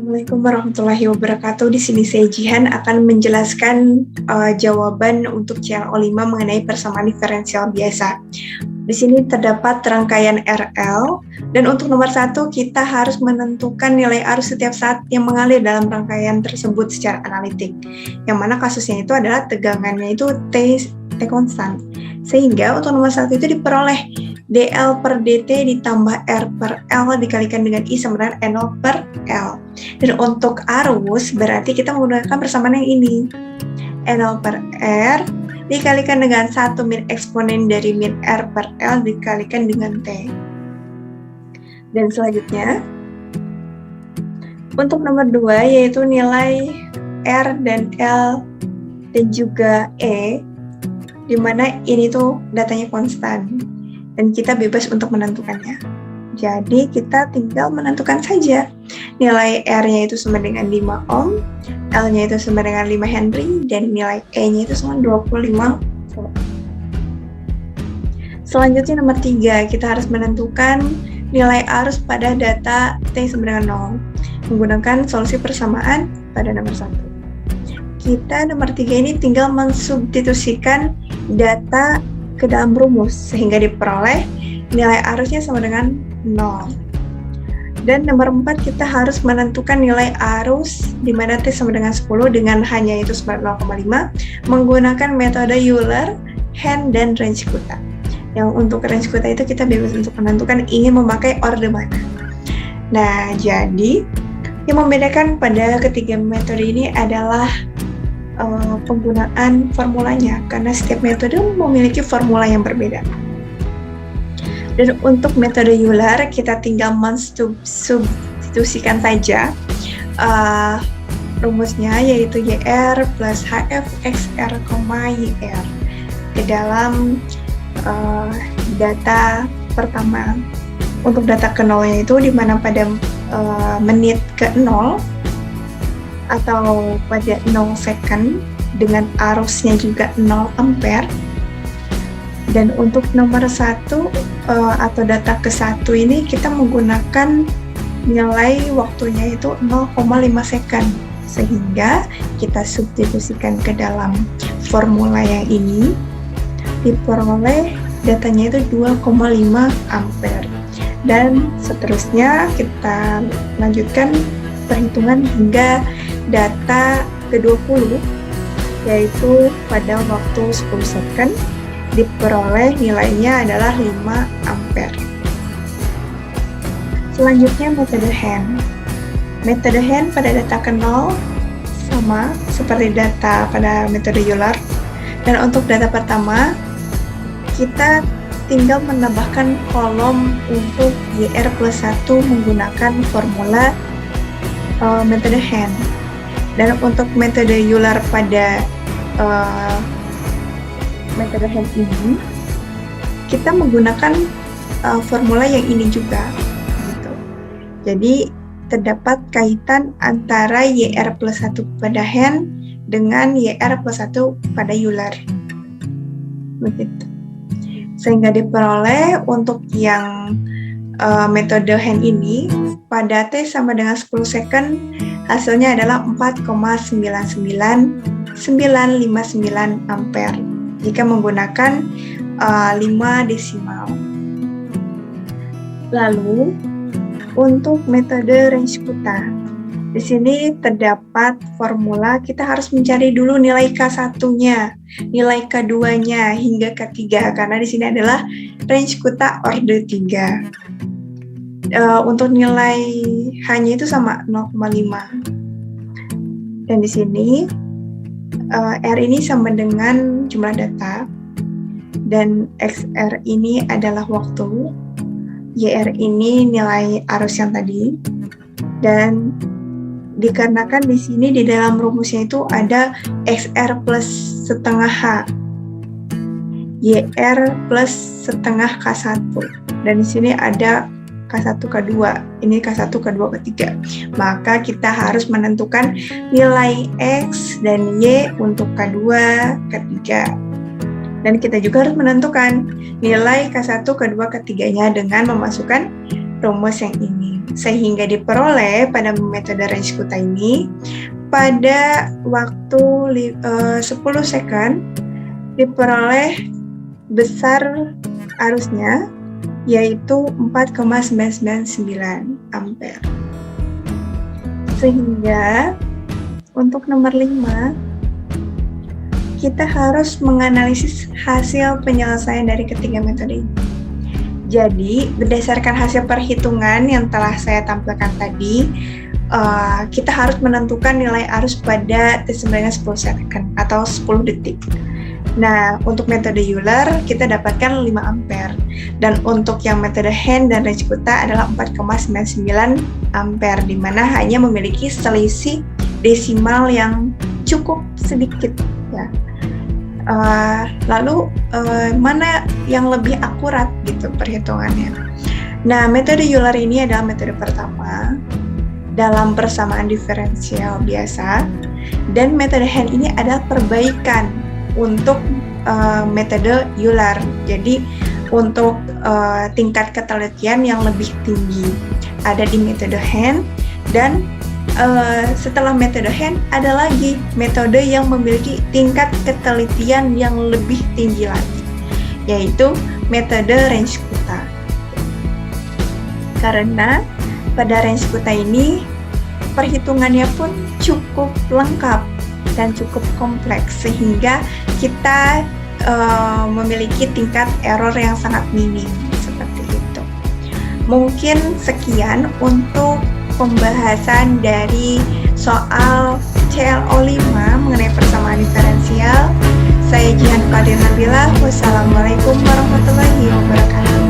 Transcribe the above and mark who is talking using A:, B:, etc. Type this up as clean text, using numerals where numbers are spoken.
A: Assalamualaikum warahmatullahi wabarakatuh. Di sini saya Jihan akan menjelaskan jawaban untuk CLO5 mengenai persamaan diferensial biasa. Di sini terdapat rangkaian RL, dan untuk nomor 1 kita harus menentukan nilai arus setiap saat yang mengalir dalam rangkaian tersebut secara analitik. Yang mana kasusnya itu adalah tegangannya itu T konstan. Sehingga untuk nomor 1 itu diperoleh dl per dt ditambah r per l dikalikan dengan i sama dengan n0 per l. Dan untuk arus berarti kita menggunakan persamaan yang ini. n0 per r dikalikan dengan 1 min eksponen dari min r per l dikalikan dengan t. Dan selanjutnya untuk nomor 2 yaitu nilai r dan l dan juga e, di mana ini tuh datanya konstan dan kita bebas untuk menentukannya. Jadi kita tinggal menentukan saja. Nilai R-nya itu sama dengan 5 ohm, L-nya itu sama dengan 5 Henry, dan nilai E-nya itu sama 25 volt. Selanjutnya nomor 3, kita harus menentukan nilai arus pada data T sama dengan 0 menggunakan solusi persamaan pada nomor 1. Kita nomor 3 ini tinggal mensubstitusikan data ke dalam rumus sehingga diperoleh nilai arusnya sama dengan 0. Dan nomor 4 kita harus menentukan nilai arus di mana T sama dengan 10 dengan hanya itu sama 0,5 menggunakan metode Euler, Henn, dan Rensch-Kutta. Yang untuk Rensch-Kutta itu kita bebas untuk menentukan ingin memakai orde mana. Nah, jadi yang membedakan pada ketiga metode ini adalah penggunaan formulanya, karena setiap metode memiliki formula yang berbeda. Dan untuk metode Euler kita tinggal mensubstitusikan saja rumusnya, yaitu YR plus HF XR, YR ke dalam data pertama. Untuk data ke nolnya itu dimana pada menit ke 0 atau pada 0 second dengan arusnya juga 0 ampere. Dan untuk nomor 1 atau data ke 1 ini kita menggunakan nilai waktunya itu 0,5 second, sehingga kita substitusikan ke dalam formula yang ini diperoleh datanya itu 2,5 ampere. Dan seterusnya kita lanjutkan perhitungan hingga data ke-20, yaitu pada waktu 10 second diperoleh nilainya adalah 5 ampere. Selanjutnya metode Henn. Metode Henn pada data ke 0 sama seperti data pada metode Euler. Dan untuk data pertama kita tinggal menambahkan kolom untuk YR plus 1 menggunakan formula metode Henn. Dan untuk metode Euler pada metode Henn ini kita menggunakan formula yang ini juga gitu. Jadi terdapat kaitan antara YR plus 1 pada Henn dengan YR plus 1 pada Euler begitu, sehingga diperoleh untuk yang metode Henn ini pada T sama dengan 10 second hasilnya adalah 4,99959 ampere jika menggunakan 5 desimal. Lalu untuk metode Rensch-Kutta, di sini terdapat formula, kita harus mencari dulu nilai K1-nya, nilai K2-nya hingga K3 karena di sini adalah Rensch-Kutta orde 3. Untuk nilai H-nya itu sama 0,5. Dan di sini R ini sama dengan jumlah data dan XR ini adalah waktu, YR ini nilai arus yang tadi. Dan dikarenakan di sini di dalam rumusnya itu ada XR plus setengah H, YR plus setengah K1, dan di sini ada K1, K2, ini K1, K2, K3. Maka kita harus menentukan nilai X dan Y untuk K2, K3. Dan kita juga harus menentukan nilai K1, K2, K3-nya dengan memasukkan rumus yang ini, sehingga diperoleh pada metode Rensch-Kutta ini pada waktu 10 second diperoleh besar arusnya yaitu 4,999 ampere. Sehingga untuk nomor 5 kita harus menganalisis hasil penyelesaian dari ketiga metode ini. Jadi, berdasarkan hasil perhitungan yang telah saya tampilkan tadi, kita harus menentukan nilai arus pada T9 10 second atau 10 detik. Nah, untuk metode Euler kita dapatkan 5 ampere. Dan untuk yang metode Henn dan Rensch-Kutta adalah 4,99 ampere, di mana hanya memiliki selisih desimal yang cukup sedikit. Ya. Lalu mana yang lebih akurat gitu perhitungannya. Nah, metode Euler ini adalah metode pertama dalam persamaan diferensial biasa, dan metode Henn ini adalah perbaikan untuk metode Euler. Jadi untuk tingkat ketelitian yang lebih tinggi ada di metode Henn, dan setelah metode Henn ada lagi metode yang memiliki tingkat ketelitian yang lebih tinggi lagi, yaitu metode Rensch-Kutta. Karena pada Rensch-Kutta ini perhitungannya pun cukup lengkap dan cukup kompleks, sehingga kita memiliki tingkat error yang sangat minim seperti itu. Mungkin sekian untuk pembahasan dari soal ClO5 mengenai persamaan diferensial. Saya Jihan Qadir Nabila. Wassalamualaikum warahmatullahi wabarakatuh.